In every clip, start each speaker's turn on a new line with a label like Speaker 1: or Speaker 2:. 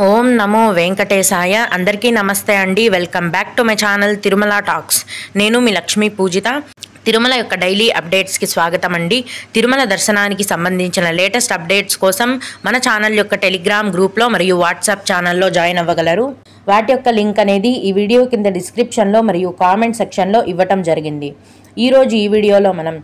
Speaker 1: ఓం నమో వెంకటేశాయ. అందరికీ నమస్తే అండి. Welcome back to my channel Tirumala talks. నేను మీ లక్ష్మీ పూజిత. తిరుమల యొక్క డైలీ అప్డేట్స్కి స్వాగతం అండి. తిరుమల దర్శనానికి సంబంధించిన లేటెస్ట్ అప్డేట్స్ కోసం మన ఛానల్ యొక్క టెలిగ్రామ్ గ్రూప్లో మరియు వాట్సాప్ ఛానల్లో జాయిన్ అవ్వగలరు. వాటి యొక్క లింక్ అనేది ఈ వీడియో కింద డిస్క్రిప్షన్లో మరియు కామెంట్ సెక్షన్లో ఇవ్వటం జరిగింది. ఈరోజు ఈ వీడియోలో మనం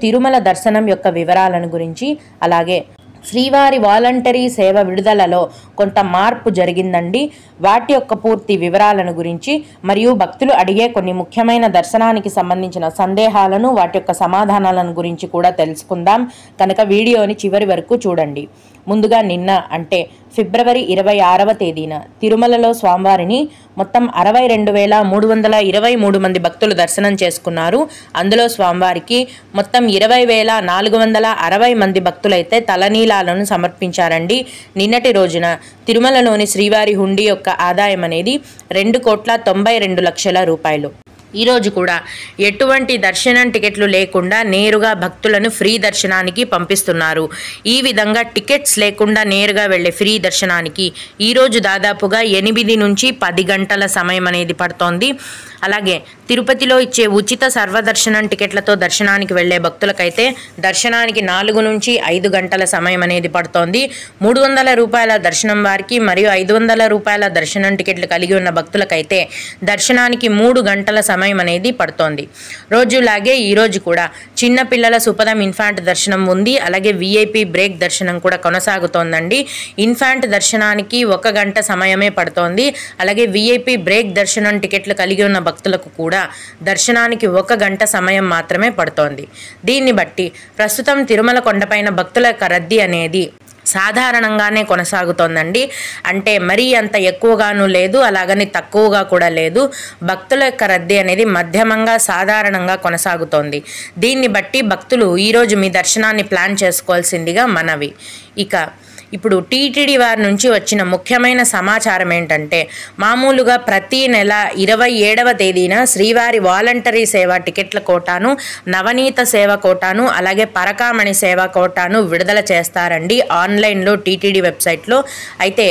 Speaker 1: తిరుమల దర్శనం యొక్క వివరాలను గురించి, అలాగే శ్రీవారి వాలంటరీ సేవ విడుదలలో కొంత మార్పు జరిగిందండి. వాటి యొక్క పూర్తి వివరాలను గురించి మరియు భక్తులు అడిగే కొన్ని ముఖ్యమైన దర్శనానికి సంబంధించిన సందేహాలను, వాటి యొక్క సమాధానాలను గురించి కూడా తెలుసుకుందాం. కనుక వీడియోని చివరి వరకు చూడండి. ముందుగా నిన్న అంటే ఫిబ్రవరి 26వ తేదీన తిరుమలలో స్వామివారిని మొత్తం 62,323 మంది భక్తులు దర్శనం చేసుకున్నారు. అందులో స్వామివారికి మొత్తం 20,460 మంది భక్తులైతే తలనీలాలను సమర్పించారండి. నిన్నటి రోజున తిరుమలలోని శ్రీవారి హుండీ యొక్క ఆదాయం అనేది 2,92,00,000 రూపాయలు. ఈరోజు కూడా ఎటువంటి దర్శనం టికెట్లు లేకుండా నేరుగా భక్తులను ఫ్రీ దర్శనానికి పంపిస్తున్నారు. ఈ విధంగా టికెట్స్ లేకుండా నేరుగా వెళ్ళే ఫ్రీ దర్శనానికి ఈరోజు దాదాపుగా 8 నుంచి 10 గంటల సమయం అనేది పడుతోంది. అలాగే తిరుపతిలో ఇచ్చే ఉచిత సర్వదర్శనం టికెట్లతో దర్శనానికి వెళ్లే భక్తులకైతే దర్శనానికి 4 నుంచి 5 గంటల సమయం అనేది పడుతోంది. 300 రూపాయల దర్శనం వారికి మరియు 500 రూపాయల దర్శనం టికెట్లు కలిగి ఉన్న భక్తులకైతే దర్శనానికి 3 గంటల సమయం అనేది పడుతోంది. రోజులాగే ఈరోజు కూడా చిన్న పిల్లల సుపదం ఇన్ఫాంట్ దర్శనం ఉంది. అలాగే విఐపి బ్రేక్ దర్శనం కూడా కొనసాగుతోందండి. ఇన్ఫాంట్ దర్శనానికి 1 గంట సమయమే పడుతోంది. అలాగే విఐపి బ్రేక్ దర్శనం టికెట్లు కలిగి ఉన్న భక్తులకు కూడా దర్శనానికి 1 గంట సమయం మాత్రమే పడుతోంది. దీన్ని బట్టి ప్రస్తుతం తిరుమల కొండపైన భక్తుల యొక్క రద్దీ అనేది సాధారణంగానే కొనసాగుతోందండి. అంటే మరీ అంత ఎక్కువగాను లేదు, అలాగని తక్కువగా కూడా లేదు. భక్తుల యొక్క రద్దీ అనేది మధ్యమంగా సాధారణంగా కొనసాగుతోంది. దీన్ని బట్టి భక్తులు ఈరోజు మీ దర్శనాన్ని ప్లాన్ చేసుకోవాల్సిందిగా మనవి. ఇప్పుడు టీటీడీ వారి నుంచి వచ్చిన ముఖ్యమైన సమాచారం ఏంటంటే, మామూలుగా ప్రతి నెల 27వ తేదీన శ్రీవారి వాలంటరీ సేవ టికెట్ల కోటాను, నవనీత సేవ కోటాను, అలాగే పరకామణి సేవ కోటాను విడుదల చేస్తారండి ఆన్లైన్లో టీటీడీ వెబ్సైట్లో. అయితే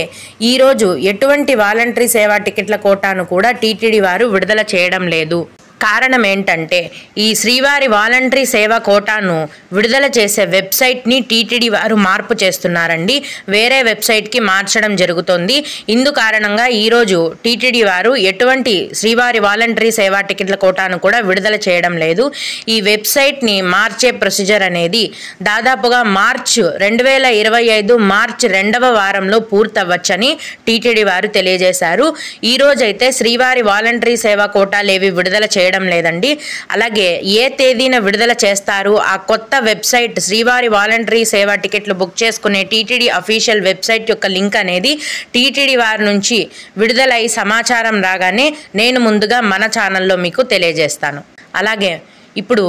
Speaker 1: ఈరోజు ఎటువంటి వాలంటరీ సేవ టికెట్ల కోటాను కూడా టీటీడీ వారు విడుదల చేయడం లేదు. కారణం ఏంటంటే, ఈ శ్రీవారి వాలంటరీ సేవ కోటాను విడుదల చేసే వెబ్సైట్ని టీటీడీ వారు మార్పు చేస్తున్నారండి. వేరే వెబ్సైట్కి మార్చడం జరుగుతుంది. ఇందు కారణంగా ఈరోజు టీటీడీ వారు ఎటువంటి శ్రీవారి వాలంటరీ సేవా టికెట్ల కోటాను కూడా విడుదల చేయడం లేదు. ఈ వెబ్సైట్ని మార్చే ప్రొసీజర్ అనేది దాదాపుగా 2025 మార్చ్ 2వ వారంలో పూర్తవ్వచ్చని టీటీడీ వారు తెలియజేశారు. ఈరోజైతే శ్రీవారి వాలంటరీ సేవా కోటాలేవి విడుదల చేయడం లేదండి. అలాగే ఏ తేదీన విడుదల చేస్తారు, ఆ కొత్త వెబ్సైట్ శ్రీవారి వాలంటరీ సేవా టికెట్లు బుక్ చేసుకునే టీటీడీ అఫీషియల్ వెబ్సైట్ యొక్క లింక్ అనేది టీటీడీ వారి నుంచి విడుదలై సమాచారం రాగానే నేను ముందుగా మన ఛానల్లో మీకు తెలియజేస్తాను. అలాగే ఇప్పుడు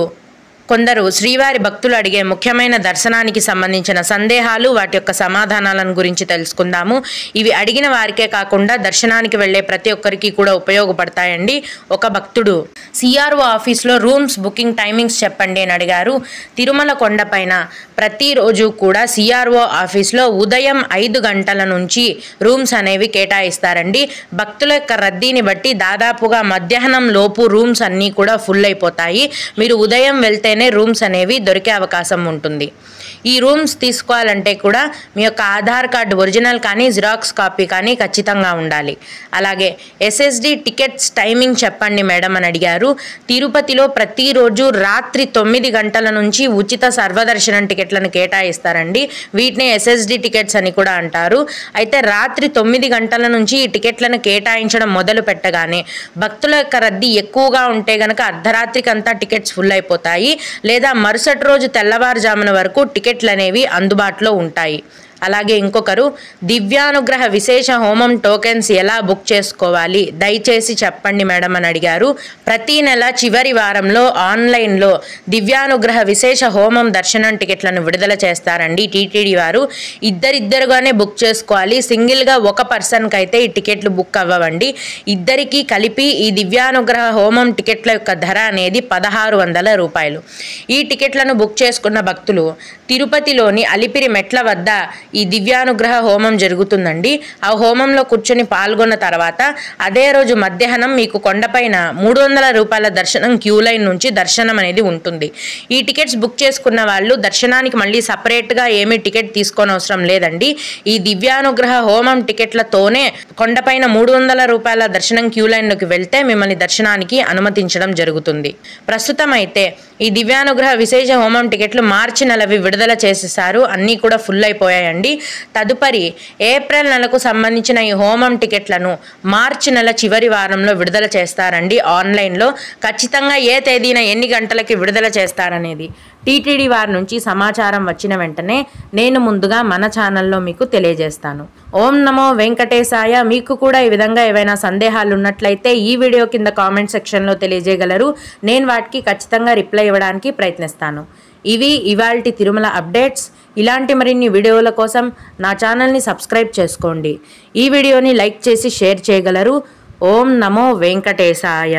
Speaker 1: కొందరు శ్రీవారి భక్తులు అడిగే ముఖ్యమైన దర్శనానికి సంబంధించిన సందేహాలు, వాటి యొక్క సమాధానాలను గురించి తెలుసుకుందాము. ఇవి అడిగిన వారికే కాకుండా దర్శనానికి వెళ్లే ప్రతి ఒక్కరికి కూడా ఉపయోగపడతాయండి. ఒక భక్తుడు సిఆర్ఓ ఆఫీస్లో రూమ్స్ బుకింగ్ టైమింగ్స్ చెప్పండి అని అడిగారు. తిరుమల కొండపైన ప్రతిరోజు కూడా సిఆర్ఓ ఆఫీస్లో ఉదయం 5 గంటల నుంచి రూమ్స్ అనేవి కేటాయిస్తారండి. భక్తుల యొక్క రద్దీని బట్టి దాదాపుగా మధ్యాహ్నం లోపు రూమ్స్ అన్నీ కూడా ఫుల్ అయిపోతాయి. మీరు ఉదయం వెళ్తే రూమ్స్ అనేవి దొరికే అవకాశం ఉంటుంది. ఈ రూమ్స్ తీసుకోవాలంటే కూడా మీ యొక్క ఆధార్ కార్డు ఒరిజినల్ కానీ జిరాక్స్ కాపీ కానీ ఖచ్చితంగా ఉండాలి. అలాగే ఎస్ఎస్డి టికెట్స్ టైమింగ్ చెప్పండి మేడం అని అడిగారు. తిరుపతిలో ప్రతిరోజు రాత్రి 9 గంటల నుంచి ఉచిత సర్వదర్శనం టికెట్లను కేటాయిస్తారండి. వీటిని ఎస్ఎస్డి టికెట్స్ అని కూడా అంటారు. అయితే రాత్రి 9 గంటల నుంచి ఈ టికెట్లను కేటాయించడం మొదలు పెట్టగానే భక్తుల యొక్క రద్దీ ఎక్కువగా ఉంటే గనక అర్ధరాత్రికి అంతా టికెట్స్ ఫుల్ అయిపోతాయి. లేదా మరుసటి రోజు తెల్లవారుజామున వరకు టికెట్లు అనేవి అందుబాటులో ఉంటాయి. అలాగే ఇంకొకరు దివ్యానుగ్రహ విశేష హోమం టోకెన్స్ ఎలా బుక్ చేసుకోవాలి దయచేసి చెప్పండి మేడం అని అడిగారు. ప్రతి నెల చివరి వారంలో ఆన్లైన్లో దివ్యానుగ్రహ విశేష హోమం దర్శనం టికెట్లను విడుదల చేస్తారండి టీటీడీ వారు. ఇద్దరిద్దరుగానే బుక్ చేసుకోవాలి. సింగిల్గా ఒక పర్సన్కి అయితే ఈ టికెట్లు బుక్ అవ్వవండి. ఇద్దరికీ కలిపి ఈ దివ్యానుగ్రహ హోమం టికెట్ల యొక్క ధర అనేది 1600 రూపాయలు. ఈ టికెట్లను బుక్ చేసుకున్న భక్తులు తిరుపతిలోని అలిపిరి మెట్ల వద్ద ఈ దివ్యానుగ్రహ హోమం జరుగుతుందండి. ఆ హోమంలో కూర్చొని పాల్గొన్న తర్వాత అదే రోజు మధ్యాహ్నం మీకు కొండపైన 300 రూపాయల దర్శనం క్యూ లైన్ నుంచి దర్శనం అనేది ఉంటుంది. ఈ టికెట్స్ బుక్ చేసుకున్న వాళ్ళు దర్శనానికి మళ్ళీ సపరేట్గా ఏమీ టికెట్ తీసుకోనవసరం లేదండి. ఈ దివ్యానుగ్రహ హోమం టికెట్లతోనే కొండపైన 300 రూపాయల దర్శనం క్యూ లైన్లోకి వెళ్తే మిమ్మల్ని దర్శనానికి అనుమతించడం జరుగుతుంది. ప్రస్తుతం అయితే ఈ దివ్యానుగ్రహ విశేష హోమం టికెట్లు మార్చి నెలవి విడుదల చేసేసారు. అన్నీ కూడా ఫుల్ అయిపోయాయండి. తదుపరి ఏప్రిల్ నెలకు సంబంధించిన ఈ హోమం టికెట్లను మార్చి నెల చివరి వారంలో విడుదల చేస్తారండి ఆన్లైన్లో. ఖచ్చితంగా ఏ తేదీన ఎన్ని గంటలకి విడుదల చేస్తారనేది టీటీడీ వారి నుంచి సమాచారం వచ్చిన వెంటనే నేను ముందుగా మన ఛానల్లో మీకు తెలియజేస్తాను. ఓం నమో వెంకటేశాయ. మీకు కూడా ఈ విధంగా ఏవైనా సందేహాలు ఉన్నట్లయితే ఈ వీడియో కింద కామెంట్ సెక్షన్లో తెలియజేయగలరు. నేను వాటికి ఖచ్చితంగా రిప్లై ఇవ్వడానికి ప్రయత్నిస్తాను. ఇవి ఇవాల్టి తిరుమల అప్డేట్స్. ఇలాంటి మరిన్ని వీడియోల కోసం నా ఛానల్ని సబ్స్క్రైబ్ చేసుకోండి. ఈ వీడియోని లైక్ చేసి షేర్ చేయగలరు. ఓం నమో వెంకటేశాయ.